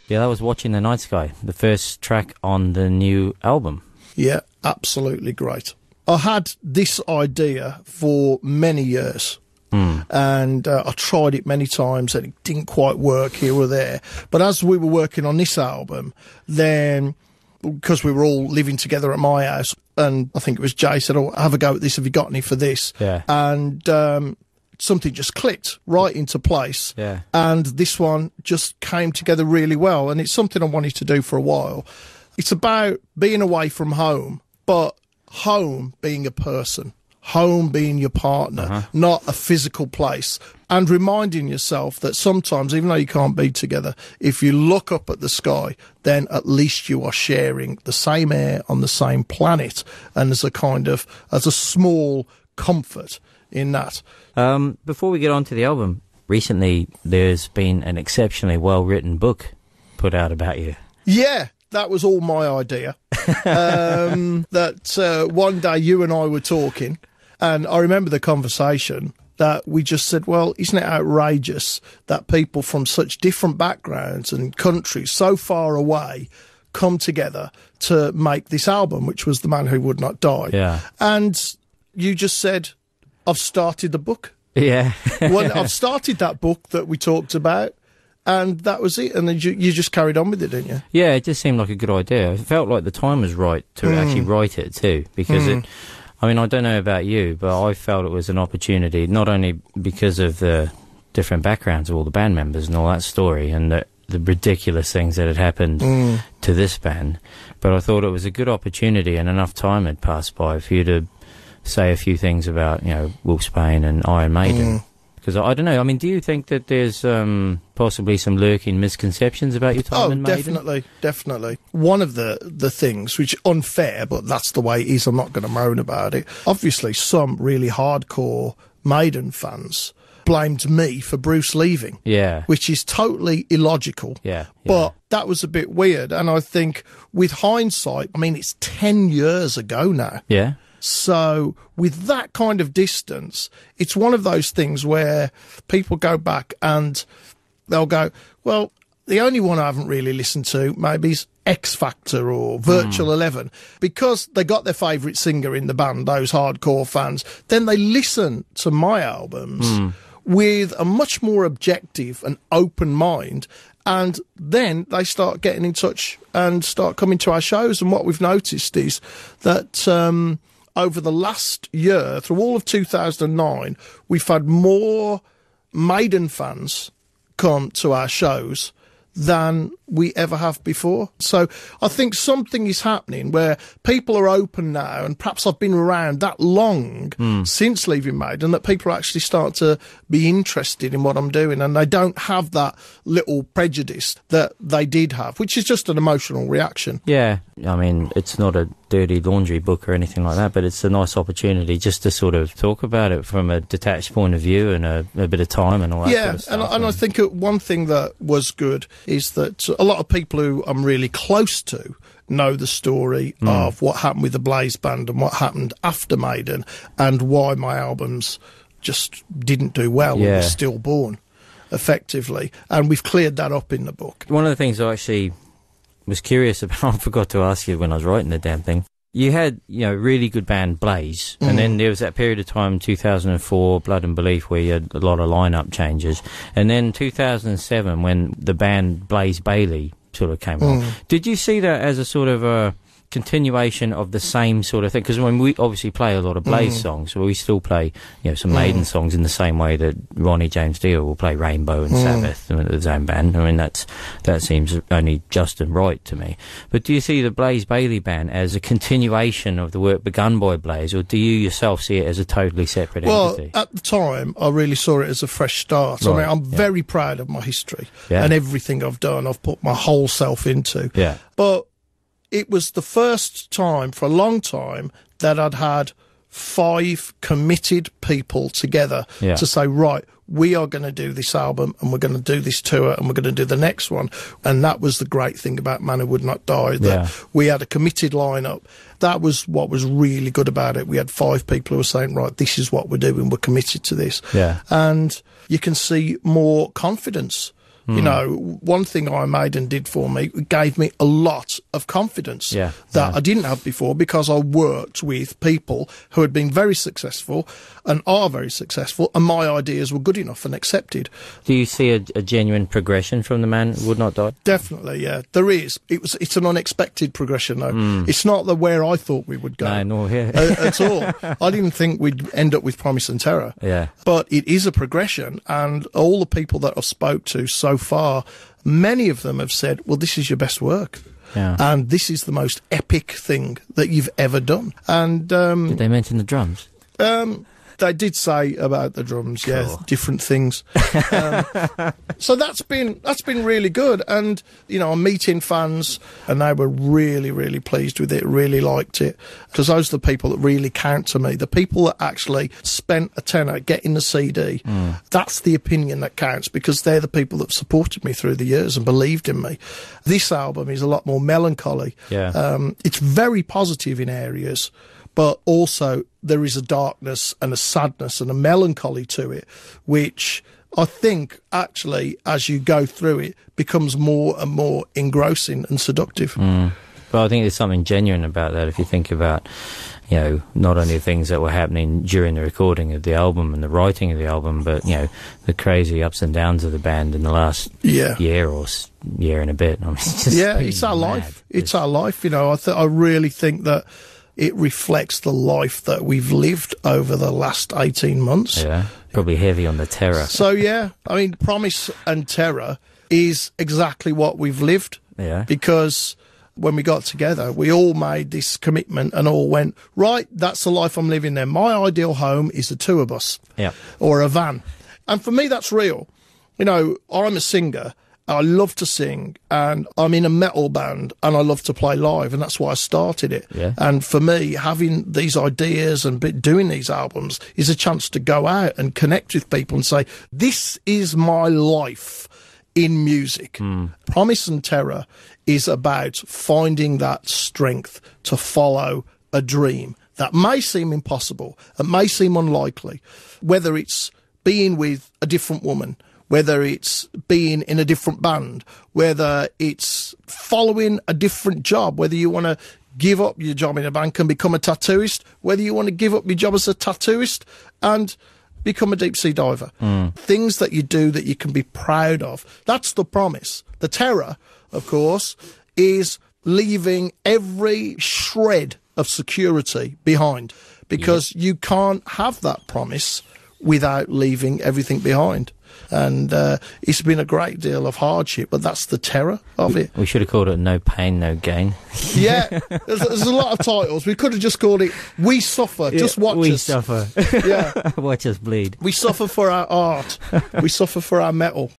Yeah, that was Watching the Night Sky, the first track on the new album. Yeah, absolutely great. I had this idea for many years. And I tried it many times and it didn't quite work here or there. But as we were working on this album, then because we were all living together at my house, and I think it was Jay said, "Oh, have a go at this. Have you got any for this?" Yeah. And something just clicked right into place. Yeah. And this one just came together really well. And it's something I wanted to do for a while. It's about being away from home, but home being a person. Home being your partner, not a physical place. And reminding yourself that sometimes, even though you can't be together, if you look up at the sky, then at least you are sharing the same air on the same planet. And there's a small comfort in that. Before we get on to the album, recently there's been an exceptionally well-written book put out about you. Yeah. That was all my idea. That one day you and I were talking, and I remember the conversation that we just said, well, isn't it outrageous that people from such different backgrounds and countries so far away come together to make this album, which was The Man Who Would Not Die. Yeah. And you just said, I've started the book. Yeah. Well, I've started that book that we talked about. And that was it. And then you just carried on with it, didn't you? Yeah, it just seemed like a good idea. It felt like the time was right to actually write it too, because I don't know about you, but I felt it was an opportunity, not only because of the different backgrounds of all the band members and all that story and the ridiculous things that had happened to this band, but I thought it was a good opportunity and enough time had passed by for you to say a few things about, Wolfsbane and Iron Maiden. Because I don't know, do you think that there's possibly some lurking misconceptions about your time in Maiden? Definitely. One of the things, which is unfair, but that's the way it is, I'm not going to moan about it. Obviously, some really hardcore Maiden fans blamed me for Bruce leaving. Yeah. Which is totally illogical. Yeah. But that was a bit weird. And I think with hindsight, it's 10 years ago now. Yeah. So with that kind of distance, it's one of those things where people go back and they'll go, well, the only one I haven't really listened to maybe is X Factor or Virtual 11, because they got their favourite singer in the band, those hardcore fans. Then they listen to my albums with a much more objective and open mind. And then they start getting in touch and start coming to our shows. And what we've noticed is that over the last year, through all of 2009, we've had more Maiden fans come to our shows than we ever have before. So I think something is happening where people are open now, and perhaps I've been around that long since leaving Maiden, that people actually start to be interested in what I'm doing, and they don't have that little prejudice that they did have, which is just an emotional reaction. Yeah, it's not a dirty laundry book or anything like that, but it's a nice opportunity just to sort of talk about it from a detached point of view and a bit of time and all that sort of stuff. And I think one thing that was good is that a lot of people who I'm really close to know the story of what happened with the Blaze Band and what happened after Maiden and why my albums just didn't do well or were stillborn, effectively. And we've cleared that up in the book. One of the things I actually was curious about, I forgot to ask you when I was writing the damn thing. You had, really good band Blaze, and then there was that period of time, 2004, Blood and Belief, where you had a lot of lineup changes, and then 2007, when the band Blaze Bayley sort of came on. Did you see that as a sort of a continuation of the same sort of thing? Because when we obviously play a lot of Blaze songs, we still play some Maiden songs in the same way that Ronnie James Dio will play Rainbow and Sabbath and his own band. That seems only just and right to me. But do you see the Blaze Bayley band as a continuation of the work begun by Blaze, or do you yourself see it as a totally separate entity? Well, at the time, I really saw it as a fresh start. Right. I'm very proud of my history and everything I've done. I've put my whole self into. Yeah. But it was the first time for a long time that I'd had 5 committed people together to say, right, we are going to do this album and we're going to do this tour and we're going to do the next one. And that was the great thing about Man Who Would Not Die, that we had a committed lineup. That was what was really good about it. We had 5 people who were saying, right, this is what we're doing. We're committed to this. Yeah. And you can see more confidence You know, one thing Iron Maiden did for me gave me a lot of confidence that I didn't have before, because I worked with people who had been very successful and are very successful, and my ideas were good enough and accepted. Do you see a genuine progression from The Man Would Not Die? Definitely, yeah. There is. It's an unexpected progression, though. It's not where I thought we would go. No, nor here. At all. I didn't think we'd end up with Promise and Terror. Yeah. But it is a progression, and all the people that I've spoke to so far, many of them have said, well, this is your best work. Yeah. And this is the most epic thing that you've ever done. And did they mention the drums? They did say about the drums, different things. So that's been really good. And, you know, I'm meeting fans, and they were really, really pleased with it, really liked it. Because those are the people that really count to me. The people that actually spent a tenner getting the CD, that's the opinion that counts, because they're the people that supported me through the years and believed in me. This album is a lot more melancholy. Yeah. It's very positive in areas, but also there is a darkness and a sadness and a melancholy to it, which I think actually, as you go through it, becomes more and more engrossing and seductive. But I think there's something genuine about that if you think about, you know, not only the things that were happening during the recording of the album and the writing of the album, but, you know, the crazy ups and downs of the band in the last year or year and a bit. I mean, it's just it's our life. It's our life, you know. I really think that it reflects the life that we've lived over the last 18 months. Yeah, probably heavy on the terror. So, yeah, I mean, Promise and Terror is exactly what we've lived. Yeah. Because when we got together, we all made this commitment and all went, right, that's the life I'm living then. My ideal home is a tour bus or a van. And for me, that's real. You know, I'm a singer. I love to sing, and I'm in a metal band, and I love to play live, and that's why I started it. Yeah. And for me, having these ideas and doing these albums is a chance to go out and connect with people and say, this is my life in music. Promise and Terror is about finding that strength to follow a dream that may seem impossible, it may seem unlikely, whether it's being with a different woman, whether it's being in a different band, whether it's following a different job, whether you want to give up your job in a bank and become a tattooist, whether you want to give up your job as a tattooist and become a deep-sea diver. Things that you do that you can be proud of. That's the promise. The terror, of course, is leaving every shred of security behind, because you can't have that promise without leaving everything behind. And it's been a great deal of hardship, but that's the terror of it. We should have called it No Pain, No Gain. Yeah, there's a lot of titles. We could have just called it We Suffer, just watch us. We suffer. Yeah. Watch us bleed. We suffer for our art. We suffer for our metal.